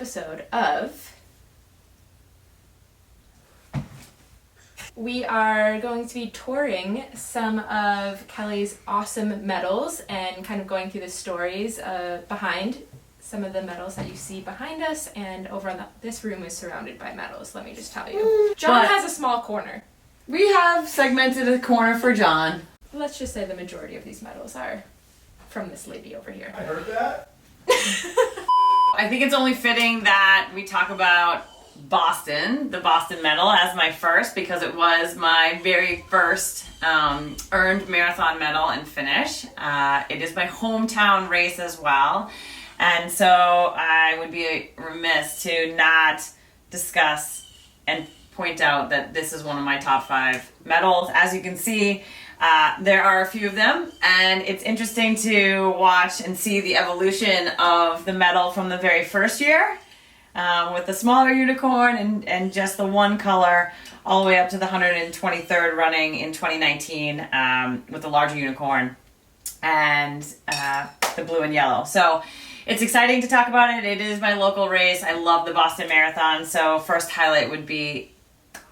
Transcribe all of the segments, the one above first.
episode of... We are going to be touring some of Kelly's awesome medals and kind of going through the stories behind some of the medals that you see behind us, and over on this room is surrounded by medals, let me just tell you. John has a small corner. We have segmented a corner for John. Let's just say the majority of these medals are from this lady over here. I heard that. I think it's only fitting that we talk about Boston, the Boston medal, as my first, because it was my very first earned marathon medal and finish. It is my hometown race as well, and so I would be remiss to not discuss and point out that this is one of my top 5 medals. As you can see, there are a few of them, and it's interesting to watch and see the evolution of the medal from the very first year, with the smaller unicorn and just the one color, all the way up to the 123rd running in 2019 with the larger unicorn and the blue and yellow. So it's exciting to talk about it. It is my local race. I love the Boston Marathon, so first highlight would be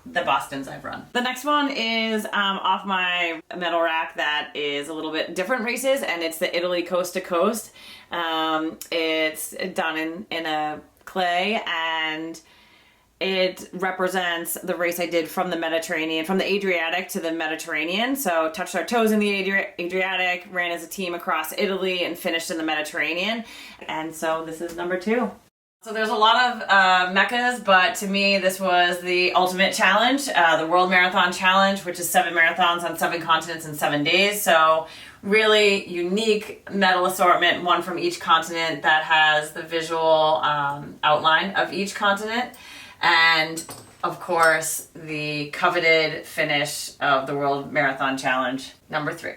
the Bostons I've run. The next one is off my medal rack that is a little bit different races, and it's the Italy Coast to Coast. It's done in a clay, and it represents the race I did from the Mediterranean, from the Adriatic to the Mediterranean. So touched our toes in the Adriatic, ran as a team across Italy, and finished in the Mediterranean. And so this is number 2. So there's a lot of meccas, but to me this was the ultimate challenge, the World Marathon Challenge, which is 7 marathons on 7 continents in 7 days. So really unique medal assortment, one from each continent that has the visual outline of each continent. And of course, the coveted finish of the World Marathon Challenge, number 3.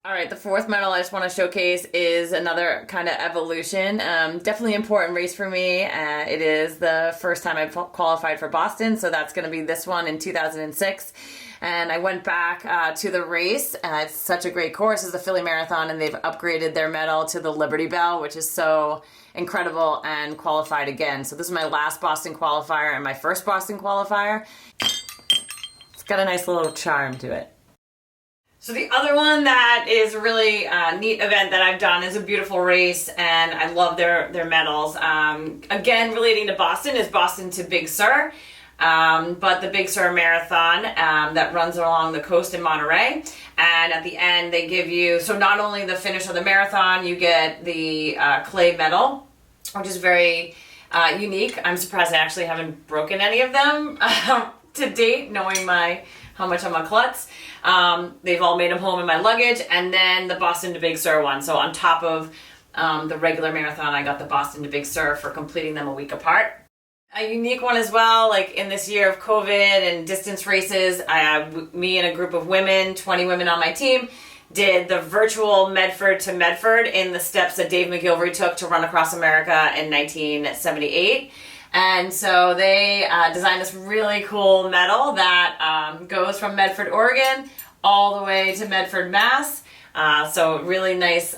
All right, the 4th medal I just want to showcase is another kind of evolution. Definitely important race for me. It is the first time I've qualified for Boston, so that's going to be this one in 2006. And I went back to the race. It's such a great course. It's the Philly Marathon, and they've upgraded their medal to the Liberty Bell, which is so incredible, and qualified again. So this is my last Boston qualifier and my first Boston qualifier. It's got a nice little charm to it. So the other one that is a really neat event that I've done is a beautiful race, and I love their medals. Again, relating to Boston, is Boston to Big Sur, but the Big Sur Marathon that runs along the coast in Monterey. And at the end, they give you, so not only the finish of the marathon, you get the clay medal, which is very unique. I'm surprised I actually haven't broken any of them to date, knowing how much I'm a klutz. They've all made them home in my luggage. And then the Boston to Big Sur one. So on top of the regular marathon, I got the Boston to Big Sur for completing them a week apart. A unique one as well, like in this year of COVID and distance races, me and a group of women, 20 women on my team, did the virtual Medford to Medford in the steps that Dave McGilvery took to run across America in 1978. And so they designed this really cool medal that goes from Medford, Oregon, all the way to Medford, Mass. So really nice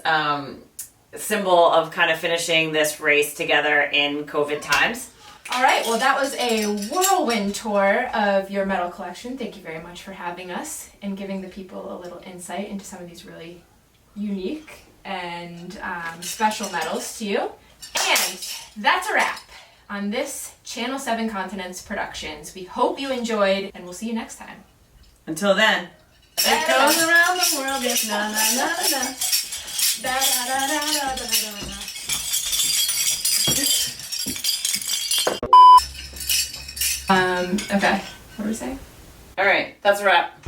symbol of kind of finishing this race together in COVID times. All right, well, that was a whirlwind tour of your medal collection. Thank you very much for having us and giving the people a little insight into some of these really unique and special medals to you. And that's a wrap on this Channel 7 Continents Productions. We hope you enjoyed, and we'll see you next time. Until then, it goes around the world, yes, na na na na. Da da da da da da da da. Okay, what were we saying? All right, that's a wrap.